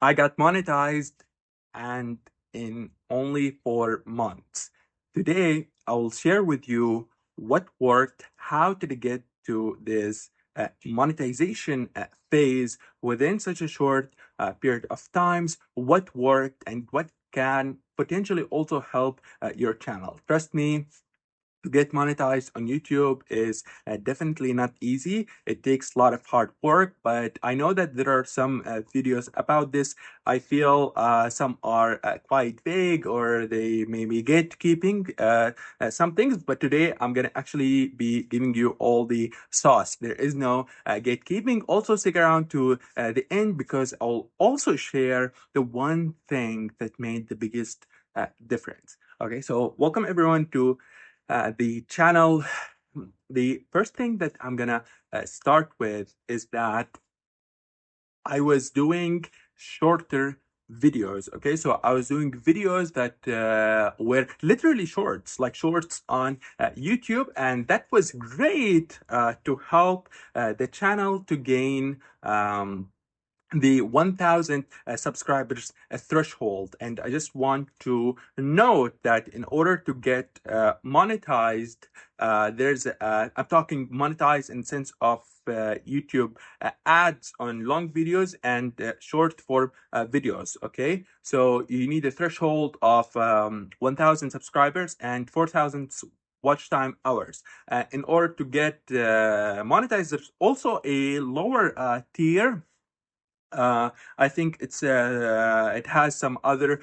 I got monetized and in only 4 months. Today, I will share with you what worked, how to get to this monetization phase within such a short period of times, what worked and what can potentially also help your channel. Trust me, to get monetized on YouTube is definitely not easy. It takes a lot of hard work, but I know that there are some videos about this. I feel some are quite vague or they may be gatekeeping some things, but today I'm going to actually be giving you all the sauce. There is no gatekeeping. Also, stick around to the end because I'll also share the one thing that made the biggest difference. Okay, so welcome everyone to the channel. The first thing that I'm gonna start with is that I was doing shorter videos. Okay, so I was doing videos that were literally shorts, like shorts on YouTube, and that was great to help the channel to gain. The 1,000 subscribers threshold. And I just want to note that in order to get monetized, I'm talking monetized in sense of YouTube ads on long videos and short form videos. Okay, so you need a threshold of 1,000 subscribers and 4,000 watch time hours in order to get monetized. There's also a lower tier. I think it has some other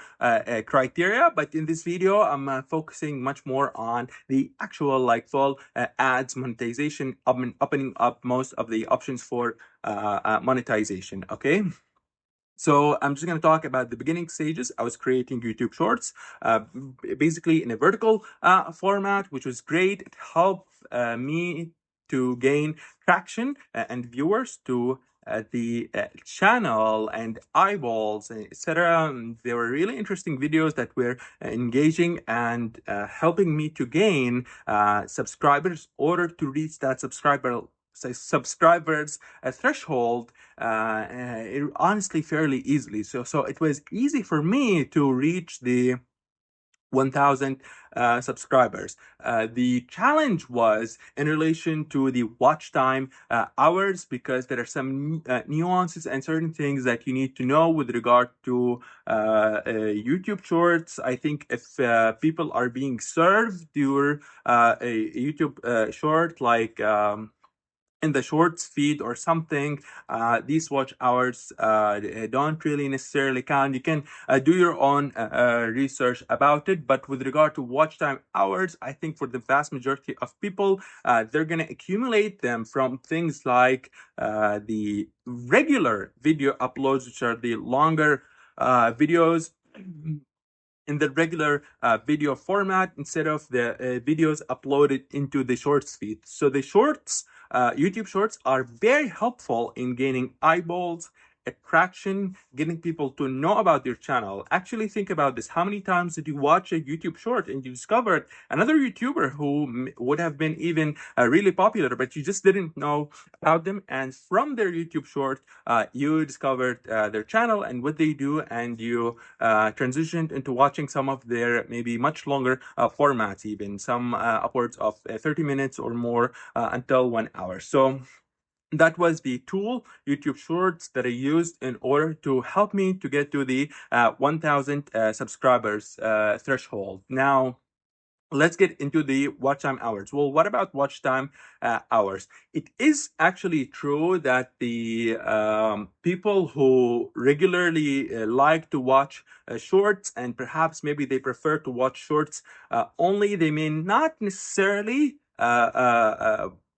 criteria, but in this video, I'm focusing much more on the actual like full ads monetization, opening up most of the options for monetization. Okay. So I'm just going to talk about the beginning stages. I was creating YouTube Shorts, basically in a vertical format, which was great. It helped me to gain traction and viewers to the channel and eyeballs, etc. They were really interesting videos that were engaging and helping me to gain subscribers in order to reach that subscribers threshold honestly fairly easily. So it was easy for me to reach the 1,000 subscribers. The challenge was in relation to the watch time hours, because there are some nuances and certain things that you need to know with regard to YouTube Shorts. I think if people are being served your a YouTube short, like in the shorts feed or something, these watch hours don't really necessarily count. You can do your own research about it, but with regard to watch time hours, I think for the vast majority of people, they're going to accumulate them from things like the regular video uploads, which are the longer videos in the regular video format instead of the videos uploaded into the shorts feed. So the shorts, YouTube shorts, are very helpful in gaining eyeballs, attraction, getting people to know about your channel. Actually think about this. How many times did you watch a YouTube short and you discovered another YouTuber who would have been even really popular, but you just didn't know about them, and from their YouTube short, you discovered their channel and what they do, and you transitioned into watching some of their maybe much longer formats, even some upwards of 30 minutes or more until 1 hour. So that was the tool, YouTube Shorts, that I used in order to help me to get to the 1,000 subscribers threshold. Now, let's get into the watch time hours. Well, what about watch time hours? It is actually true that the people who regularly like to watch shorts, and perhaps maybe they prefer to watch shorts only, they may not necessarily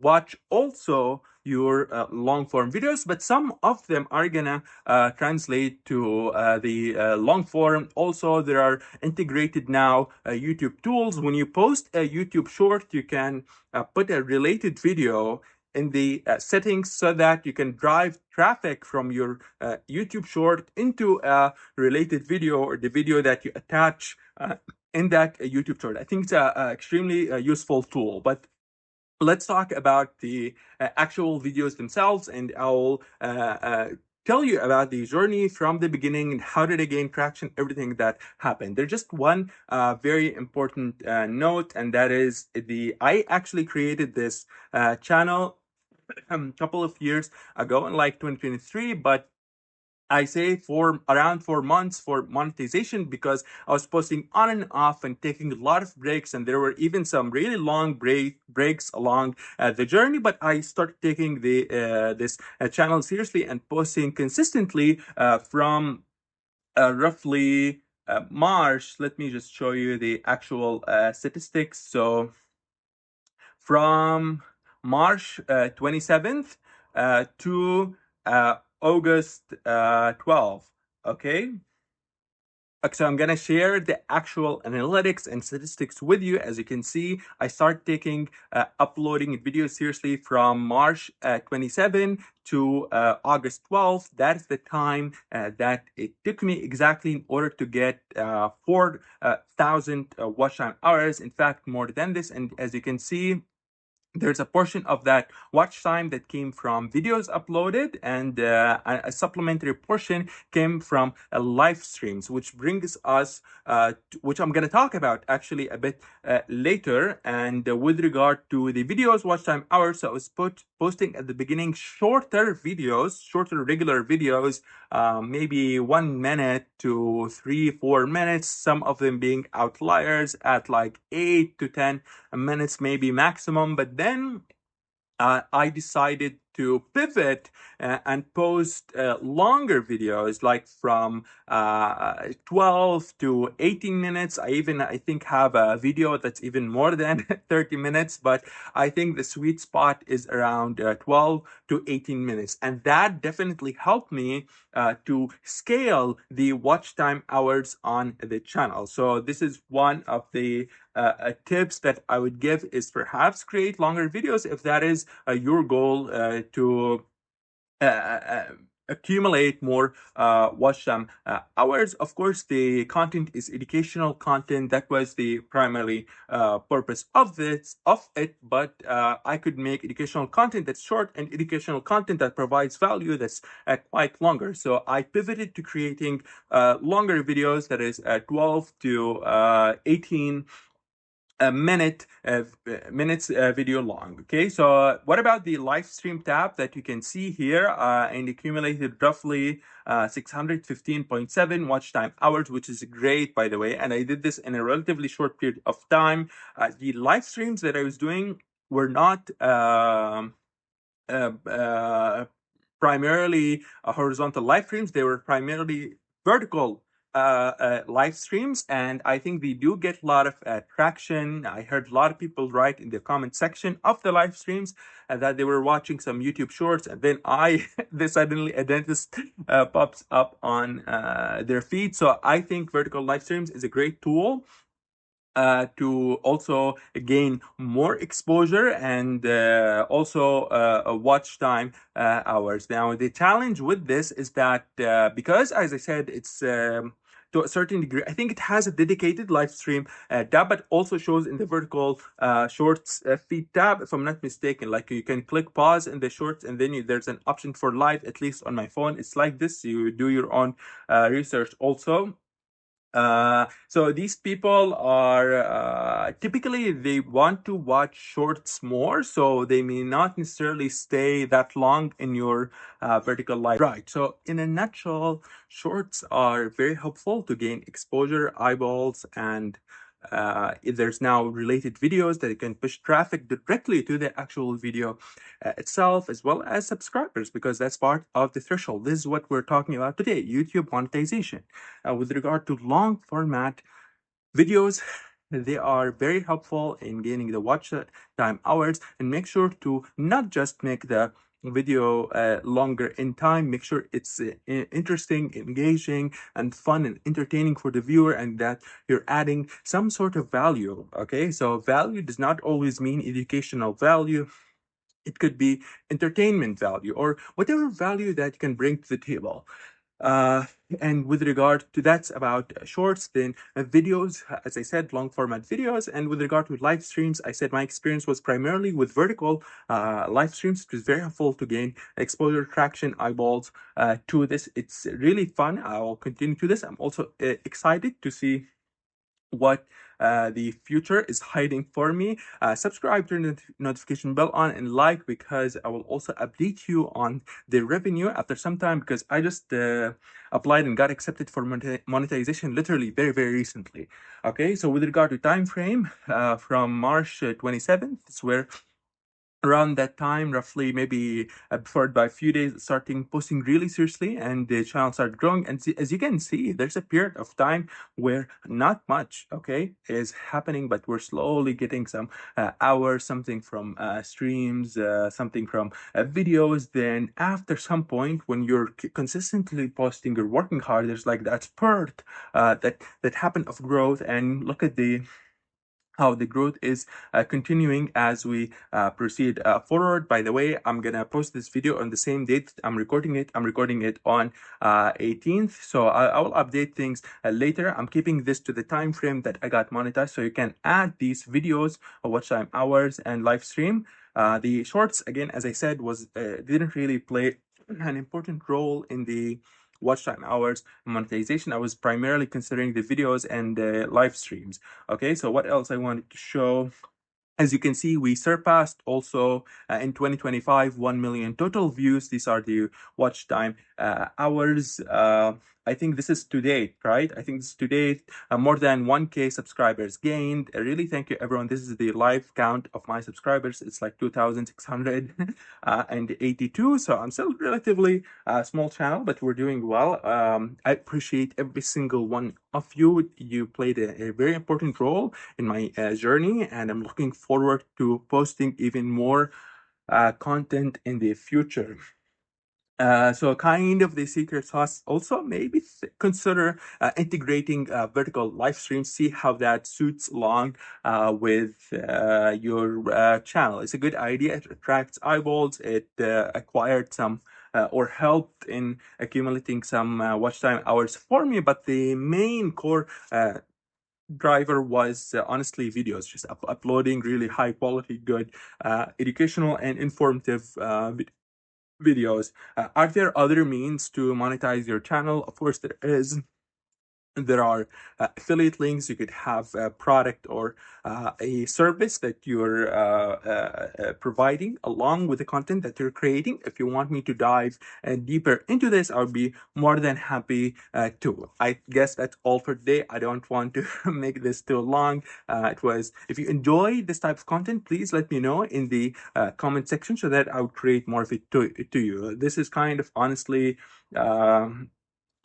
watch also your long form videos, but some of them are gonna translate to the long form. Also, there are integrated now YouTube tools. When you post a YouTube short, you can put a related video in the settings so that you can drive traffic from your YouTube short into a related video or the video that you attach in that YouTube short. I think it's a extremely useful tool. But let's talk about the actual videos themselves, and I'll tell you about the journey from the beginning and how did I gain traction, everything that happened. There's just one very important note, and that is I actually created this channel a couple of years ago in like 2023, but I say for around 4 months for monetization because I was posting on and off and taking a lot of breaks, and there were even some really long breaks along the journey. But I started taking the this channel seriously and posting consistently from roughly March. Let me just show you the actual statistics. So from March 27th to August 12th. Okay. So I'm gonna share the actual analytics and statistics with you. As you can see, I start taking uploading videos seriously from March 27 to August 12th. That is the time that it took me exactly in order to get 4,000 watch time hours. In fact, more than this. And as you can see, there's a portion of that watch time that came from videos uploaded, and a supplementary portion came from live streams, which brings us, which I'm going to talk about actually a bit later. And with regard to the videos watch time hours, so I was posting at the beginning shorter videos, shorter regular videos, maybe 1 minute to 3-4 minutes, some of them being outliers at like 8 to 10 minutes maybe maximum. But then I decided to pivot and post longer videos, like from 12 to 18 minutes. I think have a video that's even more than 30 minutes, but I think the sweet spot is around 12 to 18 minutes. And that definitely helped me to scale the watch time hours on the channel. So this is one of the tips that I would give, is perhaps create longer videos if that is your goal to accumulate more watch time hours. Of course, the content is educational content. That was the primary purpose of it. But I could make educational content that's short and educational content that provides value that's quite longer. So I pivoted to creating longer videos, that is 12 to 18 a minutes video long. Okay, so what about the live stream tab that you can see here, and accumulated roughly 615.7 watch time hours, which is great, by the way. And I did this in a relatively short period of time. The live streams that I was doing were not uh, uh, primarily horizontal live streams. They were primarily vertical live streams, and I think they do get a lot of traction. I heard a lot of people write in the comment section of the live streams that they were watching some YouTube shorts, and then suddenly a dentist pops up on their feed. So I think vertical live streams is a great tool to also gain more exposure and also watch time hours. Now, the challenge with this is that because, as I said, it's to a certain degree, I think it has a dedicated live stream tab, but also shows in the vertical shorts feed tab, if I'm not mistaken. Like, you can click pause in the shorts, and then there's an option for live. At least on my phone, it's like this. You do your own research also. So these people are typically, they want to watch shorts more, so they may not necessarily stay that long in your vertical live. Right. So in a nutshell, shorts are very helpful to gain exposure, eyeballs, and there's now related videos that you can push traffic directly to the actual video itself, as well as subscribers, because that's part of the threshold. This is what we're talking about today, YouTube monetization. With regard to long format videos, they are very helpful in gaining the watch time hours. And make sure to not just make the video longer in time, make sure it's interesting, engaging, and fun and entertaining for the viewer, and that you're adding some sort of value. Okay, so value does not always mean educational value. It could be entertainment value or whatever value that you can bring to the table. Uh, and with regard to that's about shorts, then videos, as I said, long format videos. And with regard to live streams, I said my experience was primarily with vertical live streams. It was very helpful to gain exposure, traction, eyeballs to this. It's really fun. I'll continue to this. I'm also excited to see what the future is hiding for me. Subscribe, turn the notification bell on, and like, because I will also update you on the revenue after some time, because I just applied and got accepted for monetization literally very, very recently. Okay, so with regard to time frame, from March 27th, it's where around that time, roughly maybe before by a few days, starting posting really seriously, and the channel started growing. And as you can see, there's a period of time where not much, okay, is happening, but we're slowly getting some hours, something from streams, something from videos. Then after some point, when you're consistently posting, you're working hard, there's like that spurt that happened of growth. And look at the how the growth is continuing as we proceed forward. By the way, I'm gonna post this video on the same date I'm recording it. I'm recording it on 18th, so I will update things later. I'm keeping this to the time frame that I got monetized, so you can add these videos, watch time hours, and live stream. The shorts, again, as I said, was didn't really play an important role in the watch time hours monetization. I was primarily considering the videos and the live streams. Okay, so what else I wanted to show? As you can see, we surpassed also in 2025 1 million total views. These are the watch time hours. I think this is to date, right? I think this is to date. More than 1K subscribers gained. Really, thank you, everyone. This is the live count of my subscribers. It's like 2,682. So I'm still relatively small channel, but we're doing well. I appreciate every single one of you. You played a very important role in my journey, and I'm looking forward to posting even more content in the future. So kind of the secret sauce, also maybe consider integrating vertical live streams, see how that suits along with your channel. It's a good idea. It attracts eyeballs. It acquired some or helped in accumulating some watch time hours for me, but the main core driver was honestly videos, just uploading really high quality, good educational and informative videos. Are there other means to monetize your channel? Of course there is. There are affiliate links. You could have a product or a service that you're providing along with the content that you're creating. If you want me to dive deeper into this, I'll be more than happy to. I guess that's all for today. I don't want to make this too long. If you enjoy this type of content, please let me know in the comment section so that I'll create more of it to you. This is kind of honestly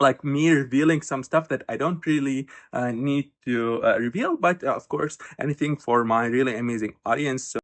like me revealing some stuff that I don't really need to reveal, but of course, anything for my really amazing audience. So